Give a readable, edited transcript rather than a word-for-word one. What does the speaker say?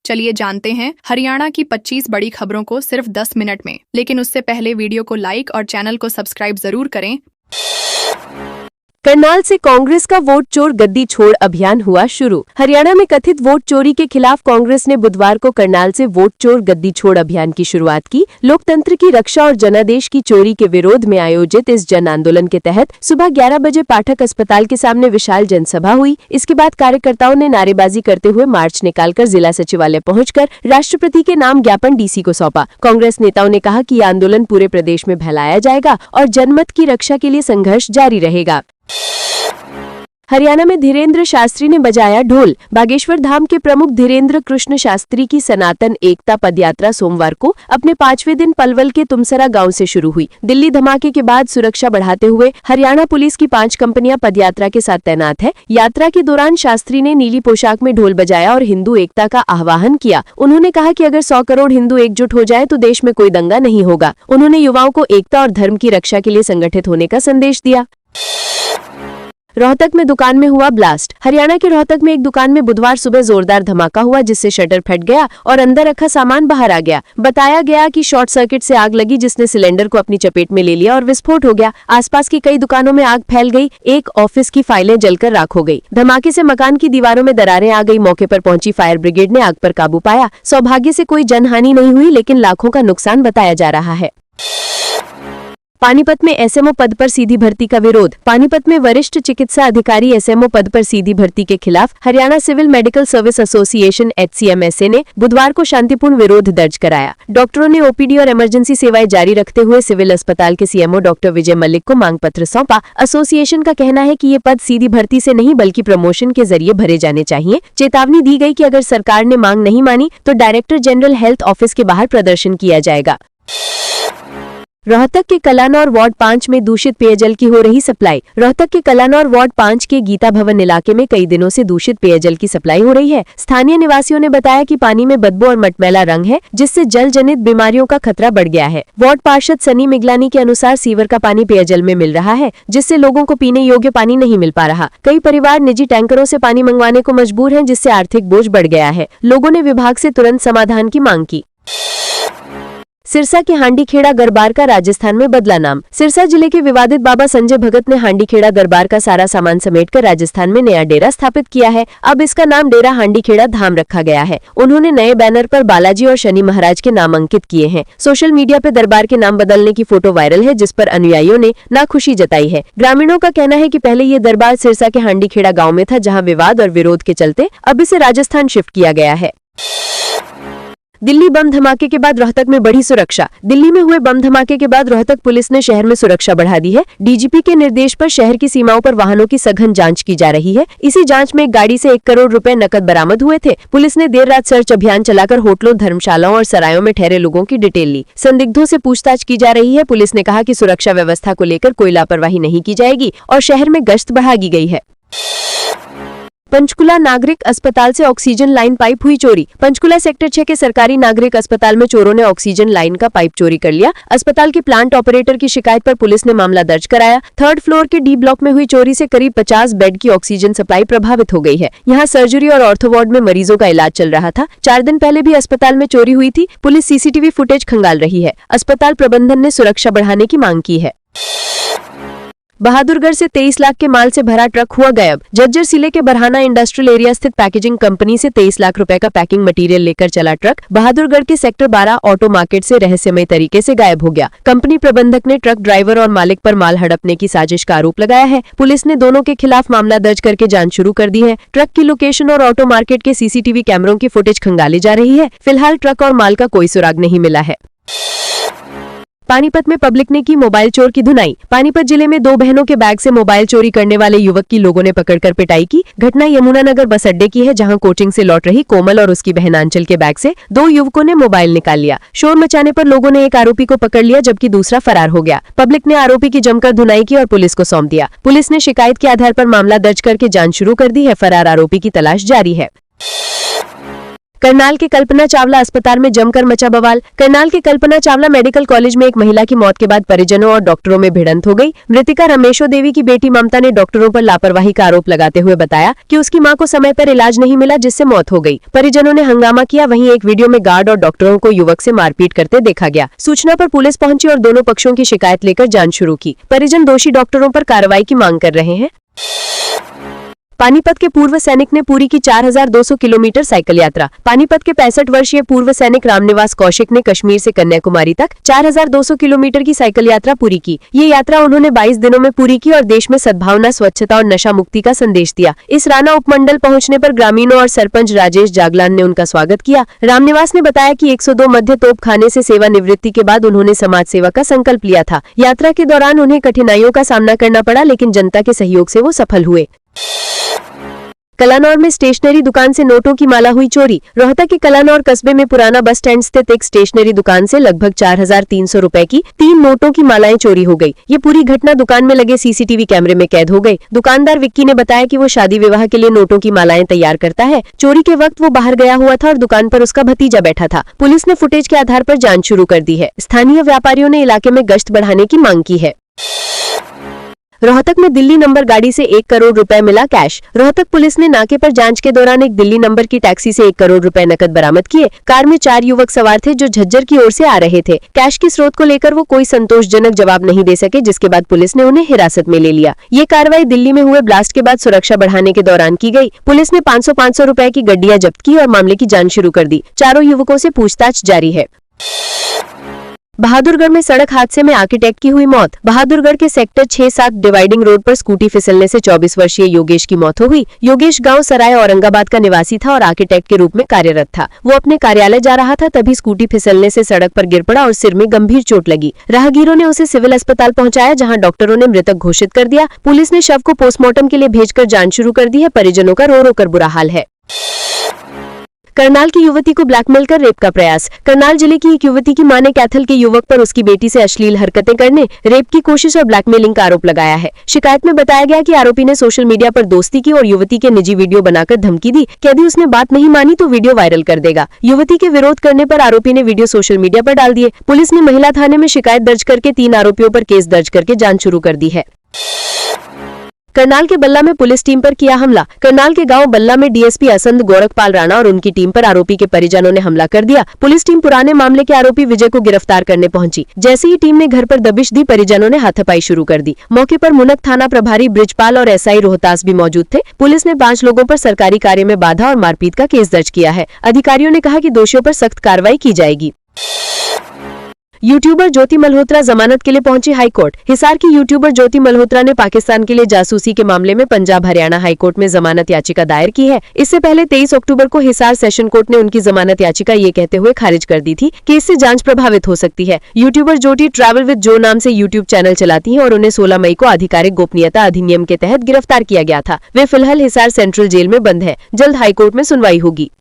चलिए जानते हैं हरियाणा की 25 बड़ी खबरों को सिर्फ 10 मिनट में। लेकिन उससे पहले वीडियो को लाइक और चैनल को सब्सक्राइब जरूर करें। करनाल से कांग्रेस का वोट चोर गद्दी छोड़ अभियान हुआ शुरू। हरियाणा में कथित वोट चोरी के खिलाफ कांग्रेस ने बुधवार को करनाल से वोट चोर गद्दी छोड़ अभियान की शुरुआत की। लोकतंत्र की रक्षा और जनादेश की चोरी के विरोध में आयोजित इस जन आंदोलन के तहत सुबह 11 बजे पाठक अस्पताल के सामने विशाल जनसभा हुई। इसके बाद कार्यकर्ताओं ने नारेबाजी करते हुए मार्च निकालकर जिला सचिवालय पहुंचकर राष्ट्रपति के नाम ज्ञापन डीसी को सौंपा। कांग्रेस नेताओं ने कहा कि ये आंदोलन पूरे प्रदेश में फैलाया जाएगा और जनमत की रक्षा के लिए संघर्ष जारी रहेगा। हरियाणा में धीरेन्द्र शास्त्री ने बजाया ढोल। बागेश्वर धाम के प्रमुख धीरेन्द्र कृष्ण शास्त्री की सनातन एकता पदयात्रा सोमवार को अपने 5वें दिन पलवल के तुमसरा गांव से शुरू हुई। दिल्ली धमाके के बाद सुरक्षा बढ़ाते हुए हरियाणा पुलिस की 5 कंपनियां पदयात्रा के साथ तैनात है। यात्रा के दौरान शास्त्री ने नीली पोशाक में ढोल बजाया और हिंदू एकता का आह्वान किया। उन्होंने कहा कि अगर 100 करोड़ हिंदू एकजुट हो जाए तो देश में कोई दंगा नहीं होगा। उन्होंने युवाओं को एकता और धर्म की रक्षा के लिए संगठित होने का संदेश दिया। रोहतक में दुकान में हुआ ब्लास्ट। हरियाणा के रोहतक में एक दुकान में बुधवार सुबह जोरदार धमाका हुआ, जिससे शटर फट गया और अंदर रखा सामान बाहर आ गया। बताया गया कि शॉर्ट सर्किट से आग लगी, जिसने सिलेंडर को अपनी चपेट में ले लिया और विस्फोट हो गया। आसपास की कई दुकानों में आग फैल गई। एक ऑफिस की फाइलें जलकर राख हो गई। धमाके से मकान की दीवारों में दरारें आ गई। मौके पर पहुंची फायर ब्रिगेड ने आग पर काबू पाया। सौभाग्य से कोई जनहानि नहीं हुई, लेकिन लाखों का नुकसान बताया जा रहा है। पानीपत में एसएमओ पद पर सीधी भर्ती का विरोध। पानीपत में वरिष्ठ चिकित्सा अधिकारी एसएमओ पद पर सीधी भर्ती के खिलाफ Haryana civil medical service association HCMSA ने बुधवार को शांतिपूर्ण विरोध दर्ज कराया। डॉक्टरों ने ओपीडी और इमरजेंसी सेवाएं जारी रखते हुए सिविल अस्पताल के सीएमओ डॉक्टर विजय मलिक को मांग पत्र सौंपा। एसोसिएशन का कहना है कि ये पद सीधी भर्ती से नहीं बल्कि प्रमोशन के जरिए भरे जाने चाहिए। चेतावनी दी गई कि अगर सरकार ने मांग नहीं मानी तो डायरेक्टर जनरल हेल्थ ऑफिस के बाहर प्रदर्शन किया जाएगा। रोहतक के कलानौर वार्ड 5 में दूषित पेयजल की हो रही सप्लाई। रोहतक के कलानौर वार्ड 5 के गीता भवन इलाके में कई दिनों से दूषित पेयजल की सप्लाई हो रही है। स्थानीय निवासियों ने बताया कि पानी में बदबू और मटमैला रंग है, जिससे जल जनित बीमारियों का खतरा बढ़ गया है। वार्ड पार्षद सनी मिगलानी के अनुसार सीवर का पानी पेयजल में मिल रहा है, जिससे लोगों को पीने योग्य पानी नहीं मिल पा रहा। कई परिवार निजी टैंकरों से पानी मंगवाने को मजबूर हैं, जिससे आर्थिक बोझ बढ़ गया है। लोगों ने विभाग से तुरंत समाधान की मांग की। सिरसा के हांडीखेड़ा गरबार का राजस्थान में बदला नाम। सिरसा जिले के विवादित बाबा संजय भगत ने हांडीखेड़ा गरबार का सारा सामान समेटकर राजस्थान में नया डेरा स्थापित किया है। अब इसका नाम डेरा हांडीखेड़ा धाम रखा गया है। उन्होंने नए बैनर पर बालाजी और शनि महाराज के नाम अंकित किए हैं। सोशल मीडिया पर दरबार के नाम बदलने की फोटो वायरल है, जिस पर अनुयायियों ने नाखुशी जताई है। ग्रामीणों का कहना है कि पहले ये दरबार सिरसा के हांडीखेड़ा गाँव में था, जहाँ विवाद और विरोध के चलते अब इसे राजस्थान शिफ्ट किया गया है। दिल्ली बम धमाके के बाद रोहतक में बढ़ी सुरक्षा। दिल्ली में हुए बम धमाके के बाद रोहतक पुलिस ने शहर में सुरक्षा बढ़ा दी है। डीजीपी के निर्देश पर शहर की सीमाओं पर वाहनों की सघन जांच की जा रही है। इसी जांच में एक गाड़ी से 1 करोड़ रुपए नकद बरामद हुए थे। पुलिस ने देर रात सर्च अभियान चलाकर होटलों, धर्मशालाओं और सरायों में ठहरे लोगों की डिटेल ली। संदिग्धों से पूछताछ की जा रही है। पुलिस ने कहा कि सुरक्षा व्यवस्था को लेकर कोई लापरवाही नहीं की जाएगी और शहर में गश्त बढ़ा दी गई है। पंचकुला नागरिक अस्पताल से ऑक्सीजन लाइन पाइप हुई चोरी। पंचकुला सेक्टर 6 के सरकारी नागरिक अस्पताल में चोरों ने ऑक्सीजन लाइन का पाइप चोरी कर लिया। अस्पताल के प्लांट ऑपरेटर की शिकायत पर पुलिस ने मामला दर्ज कराया। 3rd फ्लोर के डी ब्लॉक में हुई चोरी से करीब 50 बेड की ऑक्सीजन सप्लाई प्रभावित हो गई है। यहाँ सर्जरी और ऑर्थो वार्ड में मरीजों का इलाज चल रहा था। 4 दिन पहले भी अस्पताल में चोरी हुई थी। पुलिस सीसीटीवी फुटेज खंगाल रही है। अस्पताल प्रबंधन ने सुरक्षा बढ़ाने की मांग की है। बहादुरगढ़ से 23 लाख के माल से भरा ट्रक हुआ गायब। झज्जर जिले के बरहाना इंडस्ट्रियल एरिया स्थित पैकेजिंग कंपनी से 23 लाख रुपए का पैकिंग मटेरियल लेकर चला ट्रक बहादुरगढ़ के सेक्टर 12 ऑटो मार्केट से रहस्यमय तरीके से गायब हो गया। कंपनी प्रबंधक ने ट्रक ड्राइवर और मालिक पर माल हड़पने की साजिश का आरोप लगाया है। पुलिस ने दोनों के खिलाफ मामला दर्ज करके जांच शुरू कर दी है। ट्रक की लोकेशन और ऑटो मार्केट के सीसीटीवी कैमरों की फुटेज खंगाली जा रही है। फिलहाल ट्रक और माल का कोई सुराग नहीं मिला है। पानीपत में पब्लिक ने की मोबाइल चोर की धुनाई। पानीपत जिले में 2 बहनों के बैग से मोबाइल चोरी करने वाले युवक की लोगों ने पकड़कर पिटाई की। घटना यमुनानगर बस अड्डे की है, जहां कोचिंग से लौट रही कोमल और उसकी बहन आंचल के बैग से 2 युवकों ने मोबाइल निकाल लिया। शोर मचाने पर लोगों ने एक आरोपी को पकड़ लिया, जबकि दूसरा फरार हो गया। पब्लिक ने आरोपी की जमकर धुनाई की और पुलिस को सौंप दिया। पुलिस ने शिकायत के आधार पर मामला दर्ज करके जांच शुरू कर दी है। फरार आरोपी की तलाश जारी है। करनाल के कल्पना चावला अस्पताल में जमकर मचा बवाल। करनाल के कल्पना चावला मेडिकल कॉलेज में एक महिला की मौत के बाद परिजनों और डॉक्टरों में भिड़ंत हो गई। मृतिका रमेशो देवी की बेटी ममता ने डॉक्टरों पर लापरवाही का आरोप लगाते हुए बताया कि उसकी मां को समय पर इलाज नहीं मिला, जिससे मौत हो गई। परिजनों ने हंगामा किया। वहीं एक वीडियो में गार्ड और डॉक्टरों को युवक से मारपीट करते देखा गया। सूचना पर पुलिस पहुंची और दोनों पक्षों की शिकायत लेकर जांच शुरू की। परिजन दोषी डॉक्टरों पर कार्रवाई की मांग कर रहे हैं। पानीपत के पूर्व सैनिक ने पूरी की 4200 किलोमीटर साइकिल यात्रा। पानीपत के 65 वर्षीय पूर्व सैनिक रामनिवास कौशिक ने कश्मीर से कन्याकुमारी तक 4200 किलोमीटर की साइकिल यात्रा पूरी की। ये यात्रा उन्होंने 22 दिनों में पूरी की और देश में सद्भावना, स्वच्छता और नशा मुक्ति का संदेश दिया। इस राना उपमंडल पहुंचने पर ग्रामीणों और सरपंच राजेश जागलान ने उनका स्वागत किया। रामनिवास ने बताया कि 102 मध्य तोप खाने से सेवानिवृत्ति के बाद उन्होंने समाज सेवा का संकल्प लिया था। यात्रा के दौरान उन्हें कठिनाइयों का सामना करना पड़ा, लेकिन जनता के सहयोग से वो सफल हुए। कलानौर में स्टेशनरी दुकान से नोटों की माला हुई चोरी। रोहतक के कलानौर कस्बे में पुराना बस स्टैंड स्थित एक स्टेशनरी दुकान से लगभग 4300 रुपए की 3 नोटों की मालाएं चोरी हो गई। ये पूरी घटना दुकान में लगे सीसीटीवी कैमरे में कैद हो गई। दुकानदार विक्की ने बताया कि वो शादी विवाह के लिए नोटों की मालाएं तैयार करता है। चोरी के वक्त वो बाहर गया हुआ था और दुकान पर उसका भतीजा बैठा था। पुलिस ने फुटेज के आधार पर जांच शुरू कर दी है। स्थानीय व्यापारियों ने इलाके में गश्त बढ़ाने की मांग की है। रोहतक में दिल्ली नंबर गाड़ी से 1 करोड़ रुपए मिला कैश। रोहतक पुलिस ने नाके पर जांच के दौरान एक दिल्ली नंबर की टैक्सी से 1 करोड़ रुपए नकद बरामद किए। कार में 4 युवक सवार थे जो झज्जर की ओर से आ रहे थे। कैश के स्रोत को लेकर वो कोई संतोषजनक जवाब नहीं दे सके, जिसके बाद पुलिस ने उन्हें हिरासत में ले लिया। ये कार्रवाई दिल्ली में हुए ब्लास्ट के बाद सुरक्षा बढ़ाने के दौरान की गई। पुलिस ने 500 रुपए की गड्डियां जब्त की और मामले की जाँच शुरू कर दी। चारों युवकों से पूछताछ जारी है। बहादुरगढ़ में सड़क हादसे में आर्किटेक्ट की हुई मौत। बहादुरगढ़ के सेक्टर 6-7 डिवाइडिंग रोड पर स्कूटी फिसलने से 24 वर्षीय योगेश की मौत हो गई। योगेश गांव सराय औरंगाबाद का निवासी था और आर्किटेक्ट के रूप में कार्यरत था। वो अपने कार्यालय जा रहा था, तभी स्कूटी फिसलने से सड़क पर गिर पड़ा और सिर में गंभीर चोट लगी। राहगीरों ने उसे सिविल अस्पताल पहुंचाया, जहां डॉक्टरों ने मृतक घोषित कर दिया। पुलिस ने शव को पोस्टमार्टम के लिए भेजकर जांच शुरू कर दी है। परिजनों का रो रो कर बुरा हाल है। करनाल की युवती को ब्लैकमेल कर रेप का प्रयास। करनाल जिले की एक युवती की मां ने कैथल के युवक पर उसकी बेटी से अश्लील हरकतें करने, रेप की कोशिश और ब्लैकमेलिंग का आरोप लगाया है। शिकायत में बताया गया कि आरोपी ने सोशल मीडिया पर दोस्ती की और युवती के निजी वीडियो बनाकर धमकी दी कि यदि उसने बात नहीं मानी तो वीडियो वायरल कर देगा। युवती के विरोध करने पर आरोपी ने वीडियो सोशल मीडिया पर डाल दिए। पुलिस ने महिला थाने में शिकायत दर्ज करके 3 आरोपियों पर केस दर्ज करके जाँच शुरू कर दी है। करनाल के बल्ला में पुलिस टीम पर किया हमला। करनाल के गांव बल्ला में डीएसपी असंध गोरखपाल राणा और उनकी टीम पर आरोपी के परिजनों ने हमला कर दिया। पुलिस टीम पुराने मामले के आरोपी विजय को गिरफ्तार करने पहुंची। जैसे ही टीम ने घर पर दबिश दी, परिजनों ने हाथापाई शुरू कर दी। मौके पर मुनक थाना प्रभारी ब्रिजपाल और एसआई रोहतास भी मौजूद थे। पुलिस ने 5 लोगों पर सरकारी कार्य में बाधा और मारपीट का केस दर्ज किया है। अधिकारियों ने कहा कि दोषियों पर सख्त कार्रवाई की जाएगी। यूट्यूबर ज्योति मल्होत्रा जमानत के लिए पहुंची हाईकोर्ट। हिसार की यूट्यूबर ज्योति मल्होत्रा ने पाकिस्तान के लिए जासूसी के मामले में पंजाब हरियाणा हाईकोर्ट में जमानत याचिका दायर की है। इससे पहले 23 अक्टूबर को हिसार सेशन कोर्ट ने उनकी जमानत याचिका ये कहते हुए खारिज कर दी थी कि इससे जांच प्रभावित हो सकती है। यूट्यूबर ज्योति ट्रैवल विद जो नाम से यूट्यूब चैनल चलाती हैं और उन्हें 16 मई को आधिकारिक गोपनीयता अधिनियम के तहत गिरफ्तार किया गया था। वे फिलहाल हिसार सेंट्रल जेल में बंद है। जल्द हाईकोर्ट में सुनवाई होगी।